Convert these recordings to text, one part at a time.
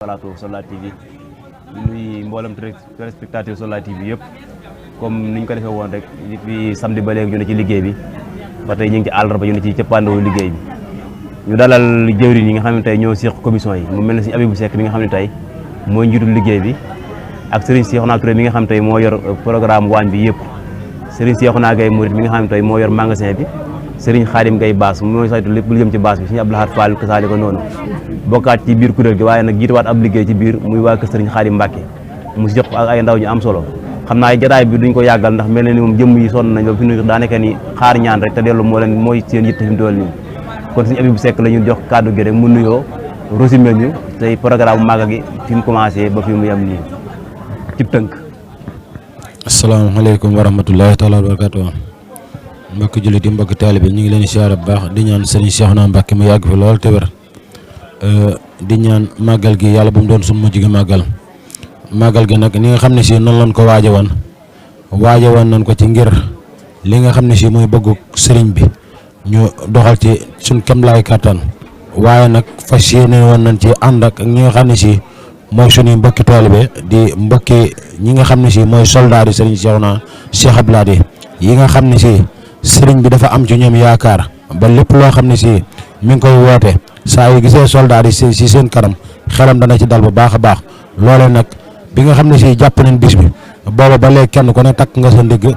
plateau Solar TV di nuyu mboolem téléspectateur Solar TV yëpp comme ni ñu ko defee woon rek depuis samedi ba léegi ñu ne ci liggéey bi ba tey ñu ngi ci àllarba ñu ne ci cëppaandawu liggéey bi ñu dalal jëwriñ yi nga xam ne tey ñoo seq commission yi mu mel ne si Abibou Seck mi nga xam ne tey mooy njiitul liggéey bi ak Serigne Cheikhouna Touré mi nga xam tey moo yor programme waañ bi yëpp Serigne Cheikhouna Gaye Mouride mi nga xam ne tey moo yor magasin bi Serigne Khadim Gaye Bass mooy saytu lépp lu jëm ci baas bi Serigne Abdou Lahad Fall kasaali ko noonu bokkaat ci biir kuréel gi waaye nag jiituwaat ab liggéey ci biir muy waa kër Serigne Khadim Mbacke mu si jox ak ay ndaw ñu am solo xam naa jataay bi duñ ko yàggal ndax mel na ni moom jëmm yi sonn nañ ba fi nu daanaka ni xaar ñaan rek te dellu mooy seen yitte fi mu toll nii kon Serigne Abibou Seck la ñu jox kàddu gi rek mu nuyoo résumé ñu tey programme Magal gi fi mu commencé ba fi mu yem nii ci tënk. asalaamaaleykum wa rahmatullahi taala wa barakatuh mbokki jullit yi mbokki taalibe ñu ngi leen di siyaare bu baax di ñaan Serigne Cheikhouna Mbacke mu yàgg fi lool te wér di ñaan màggal gi yàlla bu mu doon suñu mujj gi màggal gi nag ni nga xam ne si noonu lañ ko waaje woon nañ ko ci ngir li nga xam ne si mooy bëggu sëriñ bi ñu doxal ci suñ kemlaay kàttan waaye nag fas yéene woon nañ ci ànd ak ñi nga xam ne si mooy suñuy mbokki taalibe di mbokki ñi nga xam ne si mooy soldat yi Serigne Cheikhouna Cheikh Abdou Lahad yi nga xam ne si sëriñ bi dafa am ci ñoom yaakaar ba lépp loo xam ne si mi ngi koy woote saa yu gisee soldat yi si seen kanam xelam dana ci dal bu baax a baax loolee nag bi nga xam ne si jàpp nañ bis bi booba ba léegi kenn ku ne takk nga sa ndigg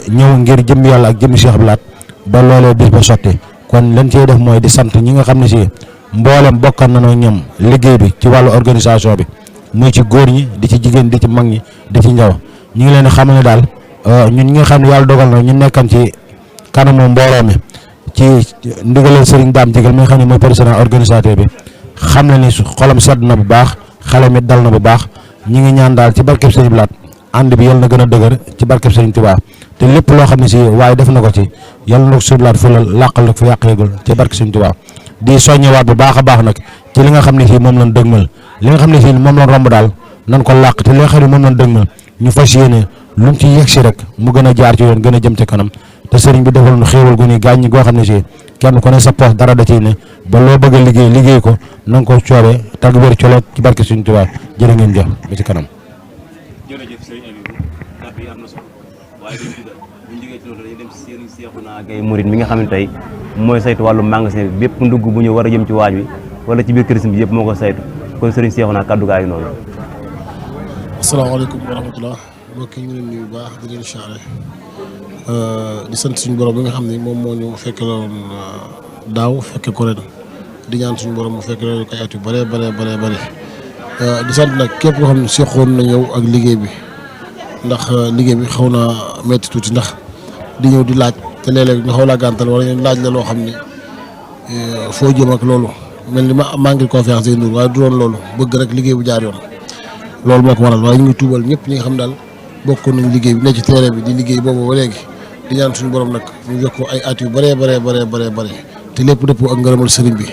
ñëw ngir jëm yàlla ak jëmmi Cheikh Abdou Lahad ba loolee bis ba sotti kon lañ cey def mooy di sant ñi nga xam ne si mboolem bokkan nañoo ñoom liggéey bi ci wàllu organisation bi muy ci góor ñi di ci jigéen di ci mag ñi di ci njaw ñu ngi leen di xamal ne daal ñun ñi nga xam ne yàlla dogal na ñu nekkan ci kanamu mbooloo mi ci ndigalal Serigne Dame Jigal mi nga xam ne mooy président organisateur bi xam na ni xolam sedd na bu baax xale mi dal na bu baax ñi ngi ñaan daal ci barkeb Serigne Abdou Lahad ànd bi yal na gën a dëgër ci barkeb Serigne Touba te lépp loo xam ne si waaye def na ko ci yal na ko Serigne Abdou Lahad fulal làqal nag fu yàq yëgul ci barke Serigne Touba di soññewaat bu baax a baax nag ci li nga xam ne si moom lañ dëgmal li nga xam ne si moom lañ romb daal nan ko làq te li nga xam ne moom lañ dëgmal ñu fas yéene lu mu ci yegg si rek mu gën a jaar ci yoon gën a jëm ci kanam te sëriñ bi defal nu xéewal gu ni gàññi goo xam ne si kenn ku ne sa poos dara da ciy ne ba loo bëgg a liggéey ko na nga ko coobee tag wér coloot ci barke Sëriñ Tuubaa jërë ngeen jëf ba ci kanam. jërëjëf sëriñ Abibou kàddu yi am na solo waaye duñ dugal buñ jógee ci loolu dañuy dem si Serigne Cheikhouna Gaye Mouride mi nga xam ne tey mooy saytu wàllu magasin bi bépp ndugg bu ñu war a jëm ci waañ wi wala ci biir kër bi yëpp moo ko saytu kon Serigne Cheikhouna kàddu gaa yi noonu. asalaamaaleykum wa rahmatullah mbokk yi ñu leen nuyu bu baax di leen siyaare di sant suñu borom bi nga xam ne moom moo ñu fekke loon daaw fekke ko ren di ñaan suñu borom mu fekke loon ko ay at yu bare di sant nag képp koo xam ne seqoon na ñëw ak liggéey bi ndax liggéey bi xaw naa metti tuuti ndax di ñëw di laaj te léeg-léeg ñu xaw laa gàntal wala ñu laaj la loo xam ne foo jëm ak loolu mel ni ma manque confiance day ndur waaye du doon loolu bëgg rek liggéey bu jaar yoon loolu moo ko waral waaye ñu ngi tuubal ñëpp ñi nga xam daal bokkoon nañ liggéey bi ne ci terrain bi di liggéey boobu ba léegi di ñaan suñu borom nag ñu yokk ay at yu bare te lépp dëppoo ak ngërëmal sëriñ bi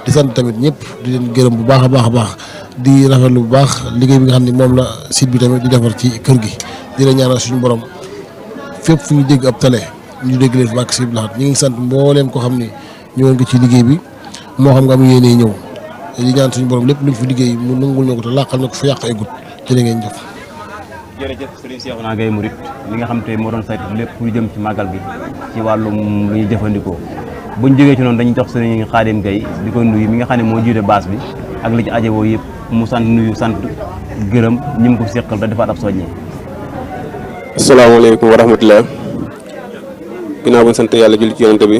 di sant tamit ñëpp di leen gërëm bu baax a baax di rafetlu bu baax liggéey bi nga xam ne moom la site bi tamit di defar ci kër gi di leen ñaanal suñu borom fépp fu ñu dégg ab télé ñu dégg leen fi bàkk si Abdou Lahad ñu ngi sant mbooleem ko xam ne ñëwoon nga ci liggéey bi moo xam nga am yéene ñëw di ñaan suñu borom lépp luñ fi liggéey mu nangul ñu ko te làqal na ko fa yàq ay gut jërë ngeen jëf. jërëjëf Serigne Cheikhouna Gaye Mouride li nga xam te moo doon saytu lépp lu jëm ci màggal gi ci wàllum lu ñuy jëfandikoo buñ jógee ci noonu dañuy jox Serigne Khadim Gaye di ko nuyu mi nga xam ne moo jiite baas bi ak li ci ajewoo yëpp mu sant nuyu sant gërëm ñi mu ko seqal te defaat ab soññi. asalaamaaleykum wa rahmatulah ginnaaw bu ñu sant yàlla julli ci yonent bi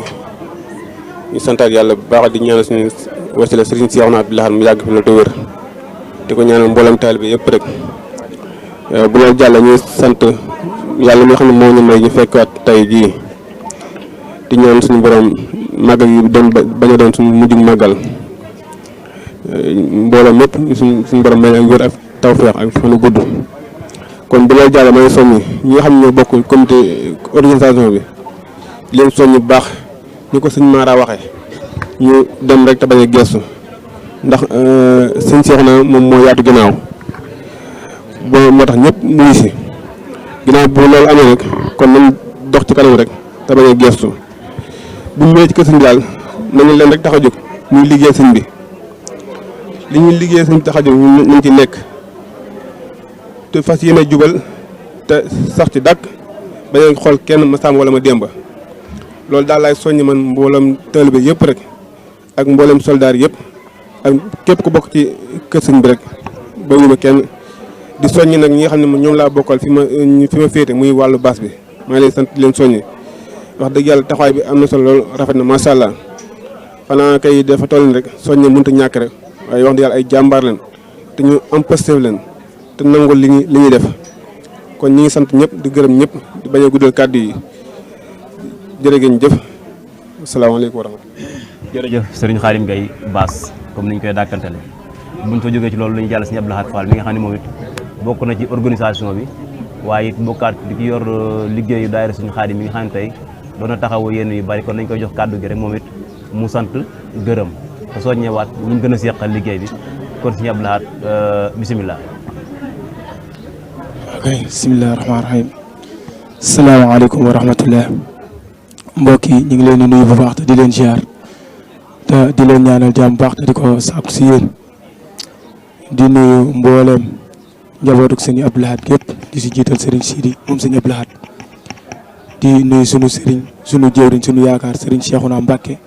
ñu santaat yàlla bu baax di ñaanal suñu wasila Serigne Cheikhouna Abdou Lahad mu yàgg fi la te wér di ko ñaanal mboolem taalibe yëpp rek bu loolu jàll ñuy sant yàlla mi nga xam ne moo ñu may ñu fekkaat tey jii di ñaan suñu borom màggal yi doon bañ a doon suñu mujjug màggal mbooloo mépp suñu borom may ak wér ak tawfeex ak fanu gudd kon bu loolu jàll may soññi ñi nga xam ne ñoo bokk comité organisation bi leen soññi bu baax ñu ko sëñ Mara waxee ñu dem rek te bañ a gestu ndax sëñ Cheikhouna moom moo yaatu ginnaaw boo moo tax ñëpp mu ngi si ginnaaw bu loolu amee nag kon nañ dox ci kanam rek te bañ a gestu bu ñu ñëwee ci kër sëñ bi daal nañu leen rek tax a jóg muy liggéey sëñ bi li ñuy liggéey suñu tax a jóg ñu ngi ci nekk te fas yéene jubal te sax ci dàkk bañ a xool kenn ma sàmm wala ma démba loolu daal laay soññ man mboolem taalibe yëpp rek ak mboolem soldaar yëpp ak képp ku bokk ci kër sëñ bi rek bawuma kenn di soññ nag ñi nga xam ne ñoom laa bokkal fi ma féete muy wàllu baas bi maa ngi leen sant di leen soññi wax dëgg yàlla taxawaay bi am na solo loolu rafet na macha allah xanaa kay dafa toll rek soññe mënut a ñàkk rek waaye wax dëgg yàlla ay jàmbaar leen te ñu am positif leen te nangul li ñuy def kon ñi ngi sant ñëpp di gërëm ñëpp di bañ a guddal kàddu yi jërë ngeen jëf asalaamaaleykum wa rahmatulah. jërëjëf Serigne Khadim Gaye Bass comme ni ñu koy dàkkantale buñ fa jógee ci loolu la ñu jàll si Abdou Lahad Fall mi nga xam ne moom it bokk na ci organisation bi waaye it bokkaat di ki yor liggéeyu daayira Serigne Khadim mi nga xam ne tey doon na taxawu yenn yu bari kon nañ koy jox kàddu gi rek moom it mu sant gërëm te soññewaat ñu gën a seqal liggéey bi kon Serigne Abdou Lahad bisimilah. ok bisimilah rahmaani rahiim salaamaaleykum wa rahmatulah mbokk yi ñu ngi leen di nuyu bu baax te di leen ziar te di leen ñaanal jàmm baax te di ko sàkku si yéen di nuyu mboolem njabootu sëñ Abdou Lahad gépp di si jiital Serigne Sidi moom sëñ Abdou Lahad di nuyu sunu Serigne sunu jëwriñ sunu yaakaar Serigne Cheikhouna Mbacké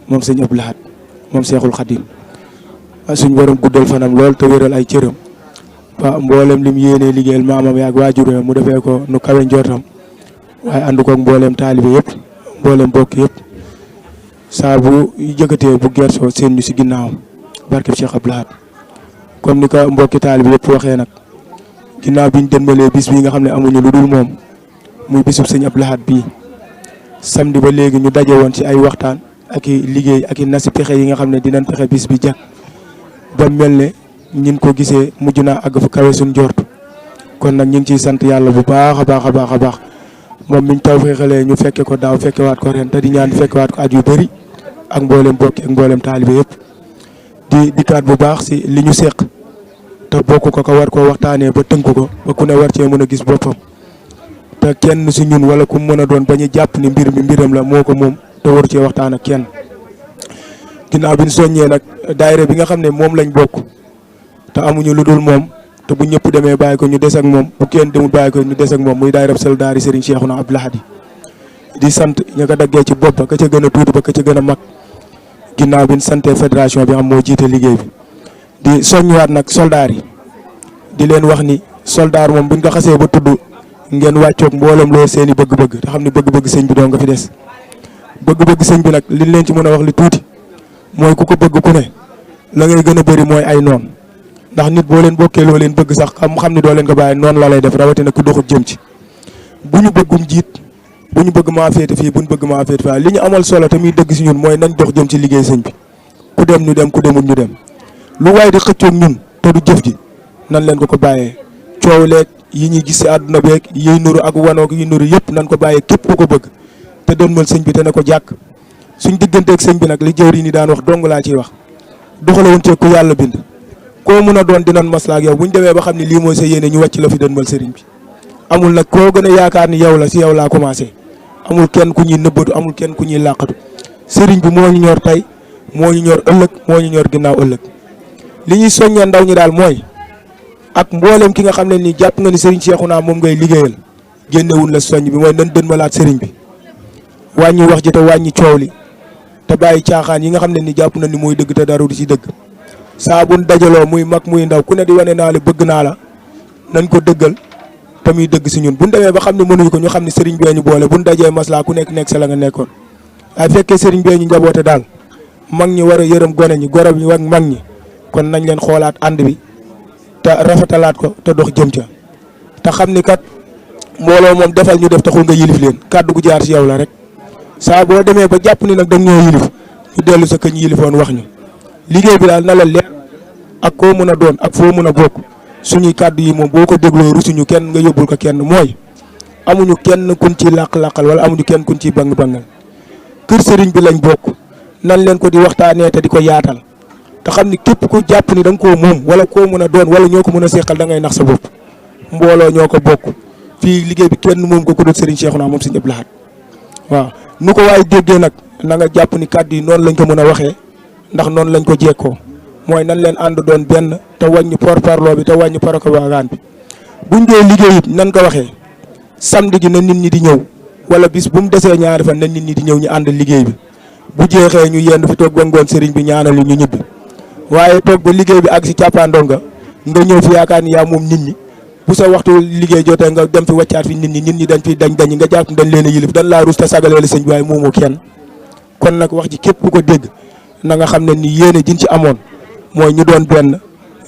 moom sëñ Abdou Lahad moom Cheikhul Khadim suñ borom guddal fanam lool te wéral ay cëram ba mboolem lim yéenee liggéeyal maamam yaag waajuram mu defee ko nu kawe njortam waaye ànd koog mboolem taalibe yëpp mboolem mbokk yëpp saa bu jëkkatee bu gersoo seen ñu si ginnaawam barkeb Cheikh Abdou Lahad comme ni ko mbokki taalibe yëpp waxee nag ginnaaw biñ dënbalee bis bi nga xam ne amuñu lu dul moom muy bisub sëñ Abdou Lahad bii samedi ba léegi ñu daje woon ci ay waxtaan ak i liggéey ak i nasi pexe yi nga xam ne dinañ pexe bis bi jag ba mel ne ñin ko gisee mujj naa àgg fu kawe suñ jort kon nag ñu ngi ciy sant yàlla bu baax a baax a baax a baax moom miñ taw feexalee ñu fekke ko daaw fekkewaat ko ren te di ñaan fekkewaat ko at yu bëri ak mboolem bokki ak mboolem taalibe yëpp di dikkaat bu baax si li ñu seq te bokk ko war koo waxtaanee ba tënk ko ba ku ne war cee mën a gis boppam te kenn si ñun wala ku mën a doon bañu jàpp ni mbir mi mbiram la moo ko moom te waru cee waxtaan ak kenn ginnaaw bi ñu soññee nag daayira bi nga xam ne moom lañ bokk te amuñu lu dul moom te bu ñëpp demee bàyyi ko ñu des ak moom bu kenn demul bàyyi ko ñu des ak moom muy daayira soldaari Serigne Cheikhouna Abdou Lahad di sant ña ko daggee ci bopp ba ka ca gën a tuuti ba ka ca gën a mag ginnaaw bi ñu santee fédération bi xam moo jiite liggéey bi di soññuwaat nag soldaar yi di leen wax ni soldaar moom buñ ko xasee ba tudd ngeen wàccoog mboolem loolu seen i bëgg-bëgg te xam ne bëgg-bëgg sëñ bi doo nga fi des bëgg-bëgg sëñ bi nag liñ leen ci mën a wax li tuuti mooy ku ko bëgg ku ne la ngay gën a bëri mooy ay noon ndax nit boo leen bokkee loo leen bëgg sax xam ni doo leen ko bàyyi noonu la lay def rawatina ku doxut jëm ci bu ñu bëggum jiit bu ñu bëgg maa féete fii bu ñu bëgg maa féete fii li ñu amal solo te muy dëgg si ñun mooy nañ dox jëm ci liggéey sëñ bi ku dem ñu dem ku demul ñu dem lu waaye di xëccoog ñun te du jëf ji nan leen ko bàyyee coow leeg yi ñuy gis si àdduna beeg yiy nuru ak wanoog yi nuru yëpp nan ko bàyyee képp ku ko bëgg te dënmal sëñ bi te ne ko jàkk suñ digganteeg sëñ bi nag li jëwri ni daan wax dong laa ciy wax doxalewuñ ci ku yàlla bind koo mun a doon dinañ maslaa ak yow buñ demee ba xam ne lii mooy sa yéene ñu wàcc la fi dënmal sëriñ bi amul nag koo gën a yaakaar ni yow la si yow laa commencé amul kenn ku ñuy nëbbatu amul kenn ku ñuy làqatu sëriñ bi moo ñu ñor tey moo ñu ñor ëllëg moo ñu ñor ginnaaw ëllëg li ñuy soññee ndaw ñi daal mooy ak mboolem ki nga xam ne nii jàpp nga ni sëriñ Cheikhouna moom ngay liggéeyal génnewul la soññ bi mooy nan dënmalaat sëriñ bi wàññi wax ji te wàññi coow li te bàyyi caaxaan yi nga xam ne ni jàpp na ni mooy dëgg te dara du ci dëgg saa buñ dajaloo muy mag muy ndaw ku ne di wane naa la bëgg naa la nañ ko dëggal te muy dëgg si ñun buñ demee ba xam ne mënuñu ko ñu xam ne sëriñ bee ñu boole buñ dajee maslaa ku nekk sa la nga nekkoon waaye fekkee sëriñ bee ñu njaboote daal mag ñi war a yërëm gone ñi gorob ñi ak mag ñi kon nañ leen xoolaat ànd bi te rafetalaat ko te dox jëm ca te xam ni kat mbooloo moom defal ñu def taxul nga yilif leen kàddu gu jaar si yow la rek saa boo demee ba jàpp ni nag da ñoo yilif ñu dellu sa këñ yilifoon wax ñu liggéey bi daal na la leer ak koo mën a doon ak foo mën a bokk suñuy kàddu yi moom boo ko dégloo rusuñu kenn nga yóbbul ko kenn mooy amuñu kenn kun ci làq-làqal wala amuñu kenn kun ci bang-bangal kër sëriñ bi lañ bokk nan leen ko di waxtaanee te di ko yaatal te xam ni képp ku jàpp ni da nga koo moom wala koo mën a doon wala ñoo ko mën a seqal da ngay nax sa bopp mbooloo ñoo ko bokk fii liggéey bi kenn moom ko dul sëriñ Cheikhouna moom sëriñ Abdou Lahad waaw nu ko waaye déggee nag na nga jàpp ni kàddu yi noonu lañ ko mën a waxee ndax noonu lañ ko jekkoo mooy nan leen ànd doon benn te wàññi parparloo bi te wàññi propagande bi buñ dee liggéey it nan ko waxee samedi gi na nit ñi di ñëw wala bis bu mu desee ñaari fan na nit ñi di ñëw ñu ànd liggéey bi bu jeexee ñu yendu fi toog ba ngoon sëriñ bi ñaanal ñu ñibbi waaye toog ba liggéey bi ak si càppaandoo nga ñëw fi yaakaar ni yaa moom nit ñi bu sa waxtu liggéey jotee nga dem fi wàccaat fi nit ñi dañ fi dañ nga jàpp dañ leen a yilif dañ laa rus te sagalee la sëñ bi waaye moomoo kenn kon nag wax ji képp ku ko dégg na nga xam ne ni yéene jiñ ci amoon mooy ñu doon benn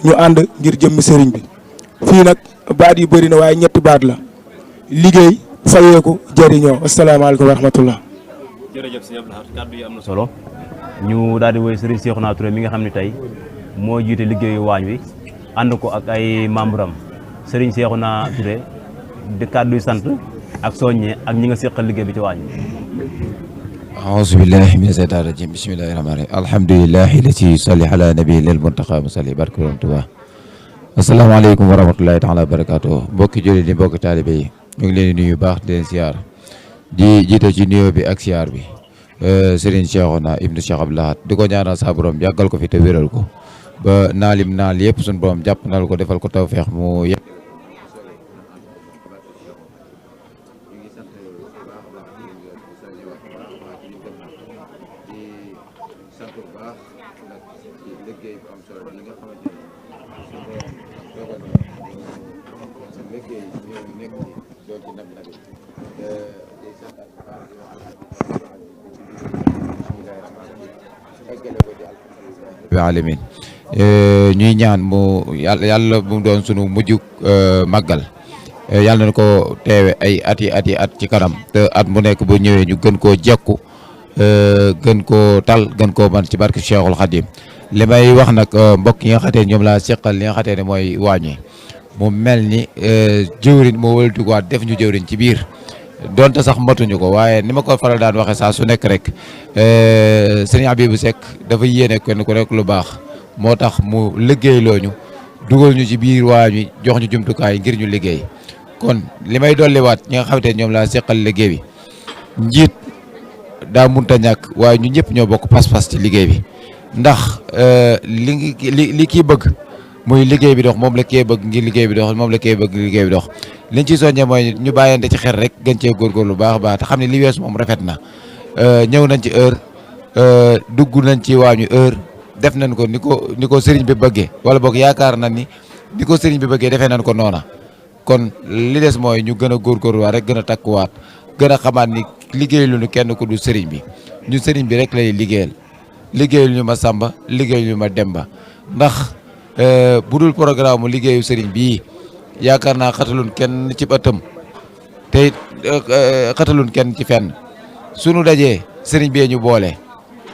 ñu ànd ngir jëmm sëriñ bi fii nag baat yu bëri na waaye ñetti baat la liggéey fayeeku jëriñoo asalaamaaleykum wa rahmatullah. jërëjëf sëñ Abdou Lahad kàddu yi am na solo ñu daal di woy Serigne Cheikhouna Touré mi nga xam ne tey moo jiite liggéeyu waañ wi ànd ko ak ay membre am Serigne Cheikhouna Touré di kàddu yu sant ak soññe ak ñi nga seqal liggéey bi ci waañ wi. أعوذ بالله من الشيطان الرجيم بسم الله الرحمن الرحيم الحمد لله الذي صلى على نبي المنتقى مصلي بارك الله asalaamaaleykum wa rahmatulahi taala wa barakaatu mbokki jullit yi mbokki taalibe yi ñu ngi leen di nuyu baax di leen siyaar di jiite ci nuyoo bi ak siyaar bi Serigne Cheikhouna ibnu Cheikh Abdou Lahad di ko ñaanal sa borom yàggal ko fi te wéral ko ba naalim naal yëpp suñu borom jàpp nal ko defal ko tawfeex mu yëpp alamin ñuy ñaan mu yàlla bu doon sunu mujjug màggal yàlla na ko teewe ay ati at ci kanam te at mu nekk bu ñëwee ñu gën koo jekku gën koo tal gën koo man ci barke Cheikhul Khadim li may wax nag mbokk yi nga xatee ñoom laa seqal li nga xatee ne mooy wàññi mu mel ni jëwriñ moo wëltikuwaat def ñu jëwriñ ci biir donte sax matuñu ko waaye ni ma ko faral daan waxe saa su nekk rek sëñ Abibou Seck dafa yéene kenn ku rek lu baax moo tax mu liggéey looñu dugal ñu ci biir waa ñu jox ñu jumtukaay ngir ñu liggéey kon li may dolliwaat ñi nga xamante ne ñoom laa seqal liggéey bi njiit daa munta ñàkk waaye ñu ñëpp ñoo bokk pas-pas ci liggéey bi ndax li kii bëgg muy liggéey bi dox moom la kee bëgg ngir liggéey bi dox moom la kee bëgg liggéey bi dox liñ ci soññee mooy ñu bàyyante ci xel rek gën cee góorgóorlu baax a baax te xam ne li weesu moom rafet na ñëw nañ ci heure dugg nañ ci waañu heure def nañ ko ni ko sëriñ bi bëggee wala boog yaakaar nañ ni ko sëriñ bi bëggee defee nañ ko noona kon li des mooy ñu gën a góorgóorluwaat rek gën a takkuwaat gën a xamaat ni liggéey lu ñu kenn ku du sëriñ bi ñu sëriñ bi rek lay liggéeyal ñu ma Samba liggéeyal ñu ma Demba ndax bu dul programme mu liggéeyu sëriñ bii yaakaar naa xatalun kenn ci ëttam te xatalun kenn ci fenn sunu dajee sëriñ bee ñu boole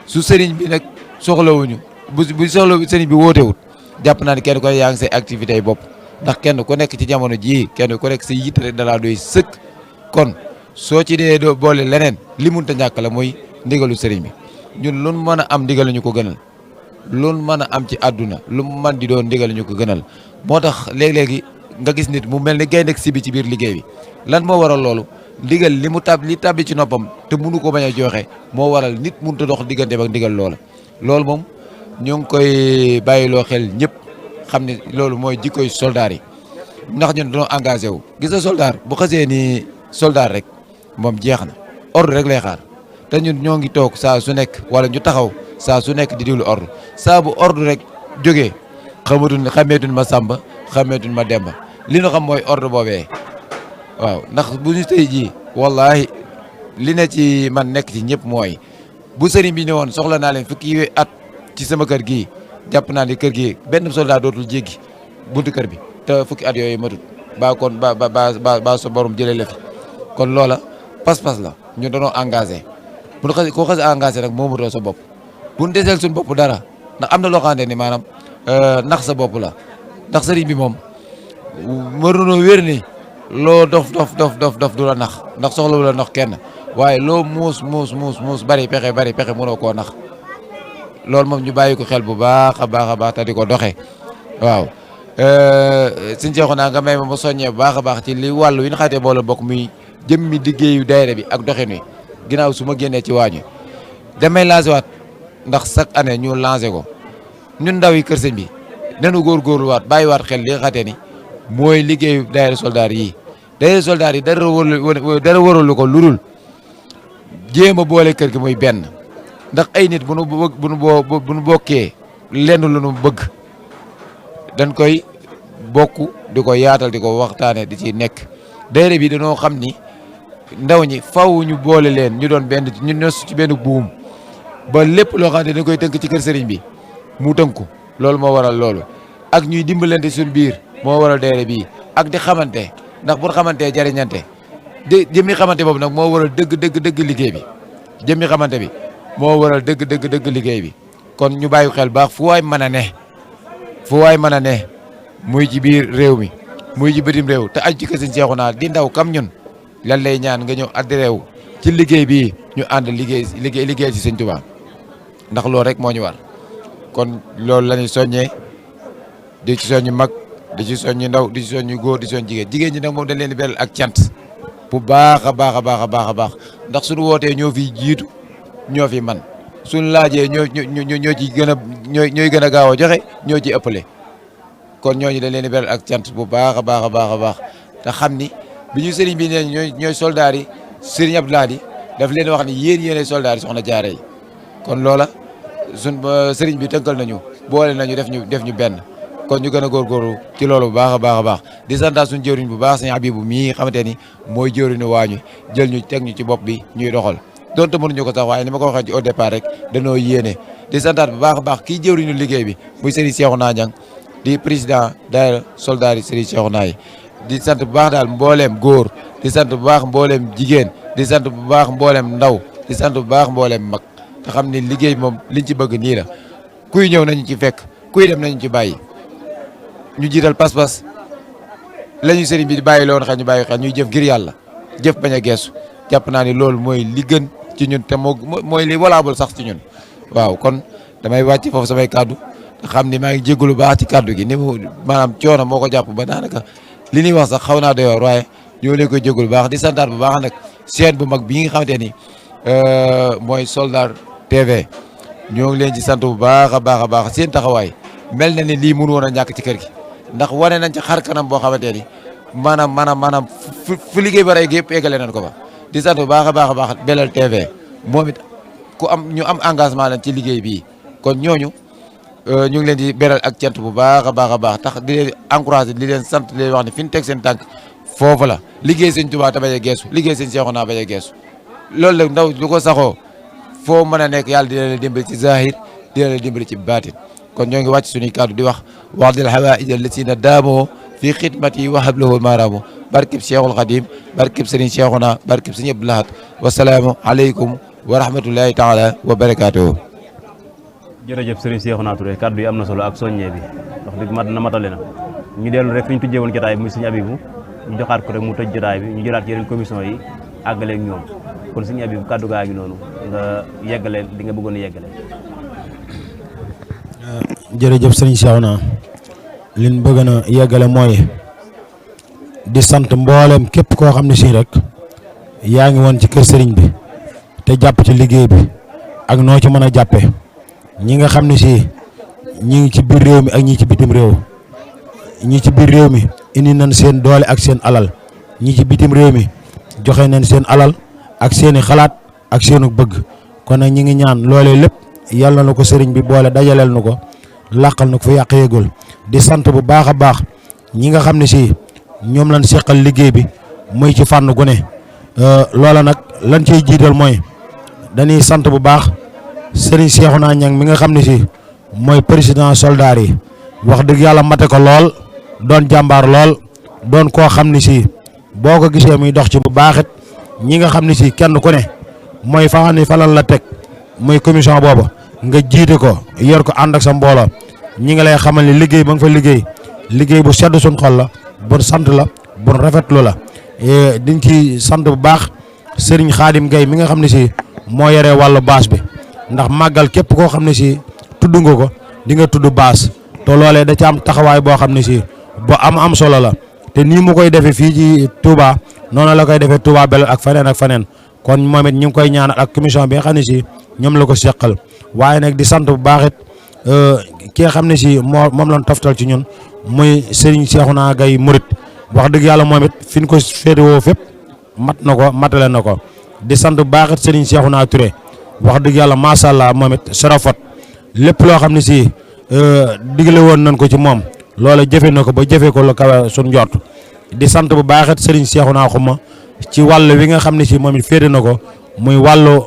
su sëriñ bi nag soxlawuñu bu soxla sëriñ bi wootewut jàpp naa ni kenn ko yaa ngi say activités yi bopp ndax kenn ku nekk ci jamono jii kenn ku nekk sa yitt rek dalaa doy sëkk kon soo ci dee doo boole leneen li munta ñàkk la mooy ndigalu sëriñ bi ñun lu mën a am ndigal ñu ko gënal loolu mën a am ci àdduna lu mu man di doon ndigal ñu ko gënal moo tax léeg-léegi nga gis nit mu mel ni gaynde ak sibi ci biir liggéey bi lan moo waral loolu ndigal li tàbbi ci noppam te mënu ko bañ a joxe moo waral nit mënut a dox diggante ak ndigal loola loolu moom ñu ngi koy bàyyiloo xel ñëpp xam ne loolu mooy jikkoy soldaar yi ndax ñun dañoo engagé wu gis nga soldaar bu xasee ni soldaar rek moom jeex na ordre rek lay xaar te ñun ñoo ngi toog saa su nekk wala ñu taxaw saa su nekk di diglu ordre saa bu ordre rek jógee xameetuñ ma Samba xameetuñ ma Demba li ñu xam mooy ordre boobee waaw ndax bu ñu tey jii wallahi li ne ci man nekk ci ñëpp mooy bu sëriñ bi ne woon soxla naa leen fukki at ci sama kër gii jàpp naa ni kër gi benn soldat dootul jéggi buntu kër bi te fukki at yooyu matut ba kon ba sa borom jëlee la fi kon loola pas-pas la ñu dañoo engagé bu ñu koo xas engagé nag moomatoo sa bopp bu ñu deseel suñu bopp dara ndax am na loo xamante ni maanaam nax sa bopp la ndax sëriñ bi moom mënunoo wér ni loo dof du la nax ndax soxla wu la nax kenn waaye loo muus bari pexe mënoo koo nax loolu moom ñu bàyyi ko xel bu baax a baax te di ko doxee waaw suñ seexu naa nga may ma soññee bu baax a baax ci li wàllu wi ñu xaatee boole bokk muy jëmmi liggéeyu daayira bi ak doxin wi ginnaaw su ma génnee ci waañu damay lancé waat ndax chaque année ñu lancé ko ñun ndaw yi kër sëñ bi nanu góorgóorluwaat bàyyiwaat xel li nga xamante ni mooy liggéeyu daayira soldaar yi dara waralu ko ludul jéem a boole kër gi muy benn ndax ay nit bu nu bokkee lenn lu nu bëgg dañ koy bokk di ko yaatal di ko waxtaane di ci nekk daayira bi dañoo xam ni ndaw ñi faw ñu boole leen ñu doon benn ñu nos ci benn buum ba lépp loo xam ne dañ koy tënk ci kër sëriñ bi mu tënku loolu moo waral loolu ak ñuy dimbalante suñu biir moo waral daayira bi ak di xamante ndax bu xamantee jariñante jëmmi xamante boobu nag moo waral dëgg liggéey bi jëmmi xamante bi moo waral dëgg liggéey bi kon ñu bàyyi xel baax fu waay mën a ne muy ci biir réew mi muy ci bitim réew te aj ci kër Sëñ Seexuna di ndaw kam ñun lan lay ñaan nga ñëw adhéré wu ci liggéey bii ñu ànd liggéey ci Sëñ Tuubaa ndax loolu rek moo ñu war kon loolu la ñuy soññee di ci soññu mag di ci soññu ndaw di ci soññu góor di ci soññu jigéen ñi nag moom dañ leen di beral ak cant bu baax a baax ndax suñu wootee ñoo fi jiitu ñoo fi man suñu laajee ñoo ci gën a ñooy gën a gaaw a joxe ñoo ci ëppale kon ñooñu dañ leen di beral ak cant bu baax a baax te xam ni bi ñu sëriñ bi nee ñooy soldaar yi sëriñ Abdoulaye daf leen wax ni yéenay soldaar yi soxna Jaara yi kon loola sëriñ bi tënkal nañu boole nañu def ñu benn kon ñu gën a góorgóorlu ci loolu bu baax a baax di santaat suñu jëwriñ bu baax sëñ Abibu mii xamante ni mooy jëwriñu waañu jël ñu teg ñu ci bopp bi ñuy doxal donte mënuñu ko sax waaye ni ma ko waxee ci au départ rek danoo yéene di santaat bu baax a baax kii jëwriñu liggéey bi muy sëriñ Seexuna Ñaŋ di président daayira soldaar yi sëriñ Seexuna yi di sant bu baax daal mbooleem góor di sant bu baax mbooleem jigéen di sant bu baax mbooleem ndaw di sant bu baax mbooleem mag te xam ni liggéey moom liñ ci bëgg nii la kuy ñëw nañu ci fekk kuy dem nañu ci bàyyi ñu jiital pas-pas la ñu sëriñ bi di bàyyi loon xel ñu bàyyi xel ñuy jëf ngir yàlla jëf bañ a geesu jàpp naa ni loolu mooy li gën ci ñun te mooy li valable sax ci ñun waaw kon damay wàcc foofu samay kàddu te xam ni maa ngi jégalu baax ci kàddu gi ni mu maanaam coono moo ko jàpp ba daanaka li ñuy wax sax xaw naa doy waar waaye ñoo leen koy jégalu baax di santaat bu baax nag chaîne bu mag bi nga xamante ni mooy Soldar TV ñoo ngi leen di sant bu baax a baax seen taxawaay mel na ni lii mënu woon a ñàkk ci kër gi ndax wane nañ ci xar kanam boo xamante ni maanaam fu liggéey ba rey gi yëpp eggale nañ ko fa di sant bu baax a baax Belal TV moom it ñu am engagement lañ ci liggéey bii kon ñooñu ñu ngi leen di beral ak cant bu baax a baax tax di leen encouragé di leen sant di leen wax ne fi ñu teg seen tànk foofu la liggéey Sëñ Tuubaa te bañ a geesu liggéey Sëñ Seexuna bañ a geesu loolu la ndaw lu ko saxoo foo mën a nekk yàlla dina leen dimbali ci zahir dina leen dimbali ci baatin kon ñoo ngi wàcc suñuy kàddu di wax dil hawaïj allatina daamoo fii xidmati wa hablahu maaraamu barkib Cheikhul Khadim barkib Sëriñ Seexuna barkib Sëriñ Abdou Lahad wasalaamu aleykum wa rahmatullahi taala wa barakaatuhu. jërëjëf Sëriñ Seexuna Touré kàddu yi am na solo ak soññee bi wax dëgg mat na matale na ñu dellu rek fi ñu tujjee woon jotaay bi muy Sëriñ Abibu ñu joxaat ko rek mu tëj jotaay bi ñu jëlaat yeneen commission yi àggaleeg ñoom kon Sëriñ Abibu kàddu gaa ngi noonu nga yeggale li nga bëggoon a yeggale. jërëjëf Sëriñ Seexuna liñ bëgg na yeggale mooy di sant mboolem képp koo xam ne si rek yaa ngi woon ci kër sëriñ bi te jàpp ci liggéey bi ak noo ci mën a jàppe ñi nga xam ne si ñi ngi ci biir réew mi ak ñi ci bitim réew ñi ci biir réew mi indi nañ seen doole ak seen alal ñi ci bitim réew mi joxe nañ seen alal ak seeni xalaat ak seenu bëgg kon nag ñi ngi ñaan loolee lépp yàlla na ko sëriñ bi boole dajaleel na ko làqal na ko fa yàq yéegul di sant bu baax a baax ñi nga xam ne si ñoom lañ seqal liggéey bi muy ci fànn gu ne loola nag lan ciy jiital mooy dañuy sant bu baax Sëriñ Seexuna Ñaŋ mi nga xam ne si mooy président soldaar yi wax dëgg yàlla mate ko lool doon jàmbaar lool doon koo xam ne si boo ko gisee muy dox ci bu baaxit ñi nga xam ne si kenn ku ne mooy fa xam ne falal la teg muy commission boobu nga jiite ko yor ko ànd ak sa mbooloo ñi nga lay xamal ni liggéey ba nga fa liggéey bu sedd suñ xol la bon sant la bon rafetlu la diñ ci sant bu baax Serigne Khadim Gueye mi nga xam ne si moo yore wàllu baas bi ndax màggal képp koo xam ne si tudd nga ko di nga tudd baas te loolee da ci am taxawaay boo xam ne si bu am solo la te nii mu koy defee fii ci Touba noonu la koy defee Touba Belel ak faneen kon moom it ñu ngi koy ñaanal ak commission bi nga xam ne si ñoom la ko seqal waaye nag di sant bu baax it ki nga xam ne si moom lañ toftal ci ñun muy Serigne Cheikhouna Gaye Murit wax dëgg yàlla moom it fi ñu ko féetewoo fépp mat na ko matale na ko di sant bu baax it Serigne Cheikhouna Touré wax dëgg yàlla macha allah moom it sarafot lépp loo xam ne si digle woon nañ ko ci moom loola jëfe na ko ba jëfe ko lu kawe suñ njort di sant bu baax it Serigne Cheikhouna Xuma ci wàll wi nga xam ne si moom it féete na ko muy wàllu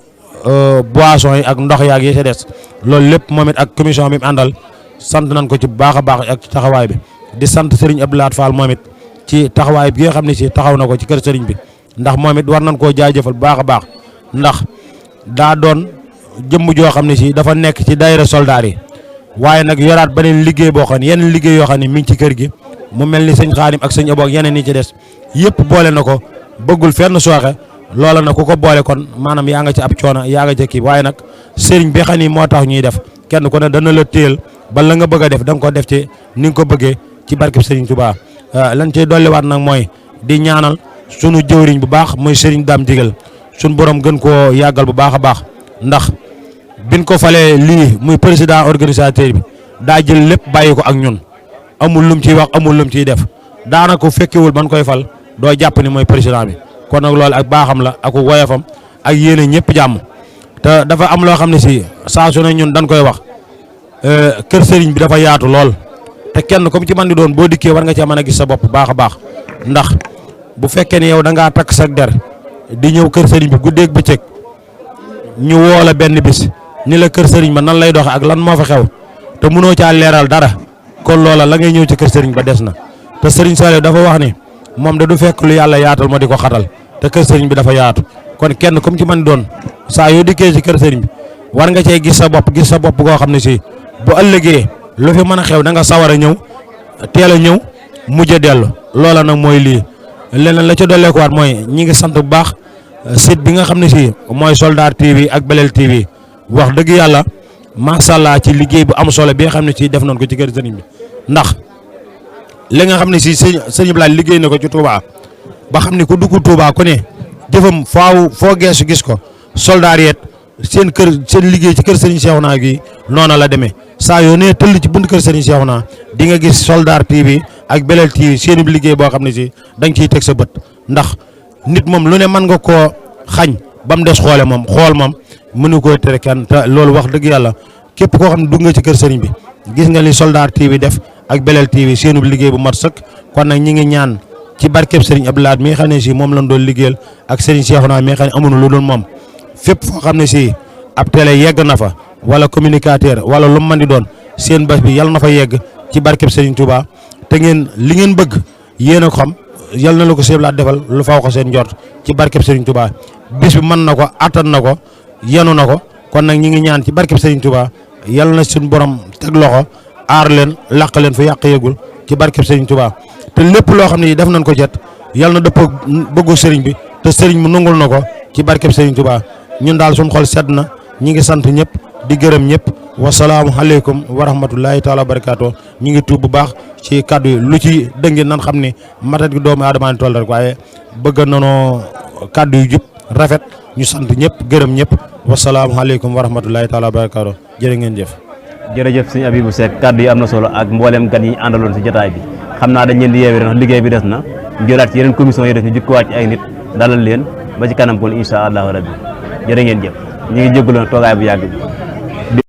boisson yi ak ndox yaag yi ca des loolu lépp moom it ak commission bi mu àndal sant nañ ko ci bu baax a baax ak taxawaay bi di sant Serigne Abdoulaye Fall moom it ci taxawaay bi nga xam ne si taxaw na ko ci kër Serigne bi ndax moom it war nañ koo jaajëfal bu baax a baax ndax daa doon jëmm joo xam ne si dafa nekk ci daayira soldaar yi waaye nag yoraat beneen liggéey boo xam ne yeneen liggéey yoo xam ne mi ngi ci kër gi mu mel ni sëñ Xaadim ak sëñ Aboog yeneen yi ci des yëpp boole na ko bëggul fenn sooxe loola nag ku ko boole kon maanaam yaa nga ci ab coono yaa nga ca kii waaye nag sëriñ bi xam ni moo tax ñuy def kenn ku ne dana la téyel ba la nga bëgg a def da nga ko def ci ni nga ko bëggee ci barkeb sëriñ Touba lan cey dolliwaat nag mooy di ñaanal sunu jëwriñ bu baax muy sëriñ Dame Digal sunu borom gën koo yàggal bu baax a baax ndax biñ ko falee lii muy président organisateur bi daa jël lépp bàyyi ko ak ñun amul lum ciy wax amul lum ciy def daanaka fekkewul ban koy fal doo jàpp ni mooy président bi kon nag loolu ak baaxam la ak woyofam ak yéene ñëpp jàmm te dafa am loo xam ne si saa su ne ñun dañ koy wax kër sëriñ bi dafa yaatu lool te kenn comme ci man di doon boo dikkee war nga cee mën a gis sa bopp baax a baax ndax bu fekkee ne yow da ngaa takk sag der di ñëw kër sëriñ bi guddeeg bëccëg ñu woo la benn bis ni la kër sëriñ ba nan lay doxe ak lan moo fa xew te mënoo caa leeral dara kon loola la ngay ñëw ci kër sëriñ ba des na te sëriñ Saliou dafa wax ni moom da du fekk lu yàlla yaatal ma di ko xatal te kër sëriñ bi dafa yaatu kon kenn comme ci man doon saa yoo dikkee ci kër sëriñ bi war nga cee gis sa bopp goo xam ne si bu ëllëgee lu fi mën a xew da nga sawar a ñëw teel a ñëw mujj a dellu loola nag mooy lii leneen la ca dolleekuwaat mooy ñi ngi sant bu baax site bi nga xam ne si mooy Soldar TV ak Belel TV wax dëgg yàlla macha allah ci liggéey bu am solo bi nga xam ne si def nañ ko ci kër sëriñ bi ndax li nga xam ne si sëñ Bilal liggéey na ko ci Touba ba xam ne ku dugg Touba ku ne jëfam foo geesu gis ko soldaar yeet seen liggéey ci kër Serigne Cheikhouna gi noona la demee saa yoo nee tëll ci bunt kër Serigne Cheikhouna di nga gis Soldar TV ak Belel TV seen liggéey boo xam ne si da nga ciy teg sa bët ndax nit moom lu ne mën nga koo xañ ba mu des xoole moom xool moom mënu koo tere kenn te loolu wax dëgg yàlla képp koo xam ne dugg nga ci kër Serigne bi gis nga li Soldar TV def ak Belel TV seenub liggéey bu mat sëkk kon nag ñi ngi ñaan ci barkeb Serigne Abdoulaye mi nga xam ne si moom lañ doon liggéeyal ak Serigne Cheikhouna mi nga xam ne amuñu lu dul moom fépp foo xam ne si ab télé yegg na fa wala communicateur wala lu mu mën di doon seen bés bi yal na fa yegg ci barkeb Serigne Touba te ngeen li ngeen bëgg yéen a ko xam yal na la ko Sëñ Abdoulaye defal lu faw ko seen njort ci barkeb Serigne Touba bis bi mën na ko attan na ko yenu na ko kon nag ñi ngi ñaan ci barkeb Serigne Touba yal na suñu borom teg loxo aar leen laq leen fu yàq yëgul ci barkeb Serigne Touba te lépp loo xam ne def nañ ko jet yal na dëppoo bëggu Serigne bi te Serigne mu nungul na ko ci barkeb Serigne Touba ñun daal suñu xol sedd na ñi ngi sant ñëpp di gërëm ñëpp wasalaamu aleykum wa rahmatullahi taala wa barakaatu ñu ngi tuub bu baax ci kàddu yi lu ci dëngi nan xam ni matat gi doomu aadama ni toll rek waaye bëgg nanoo kàddu yu jub rafet ñu sant ñëpp gërëm ñëpp wasalaamu aleykum wa rahmatullahi taala wa barakaatu jërë ngeen jëf. jërëjëf sëñ Abibou Seck kàddu yi am na solo ak mboolem gan yi àndaloon si jotaay bi xam naa dañ leen di yeewee ndax liggéey bi des na ñu jëlaat ci yeneen commission yi des ñu jukkuwaat ci ay nit dalal leen ba ci kanam kon incha allahu rabbi jërë ngeen jëf ñu ngi jégalu toogaay bu yàgg bi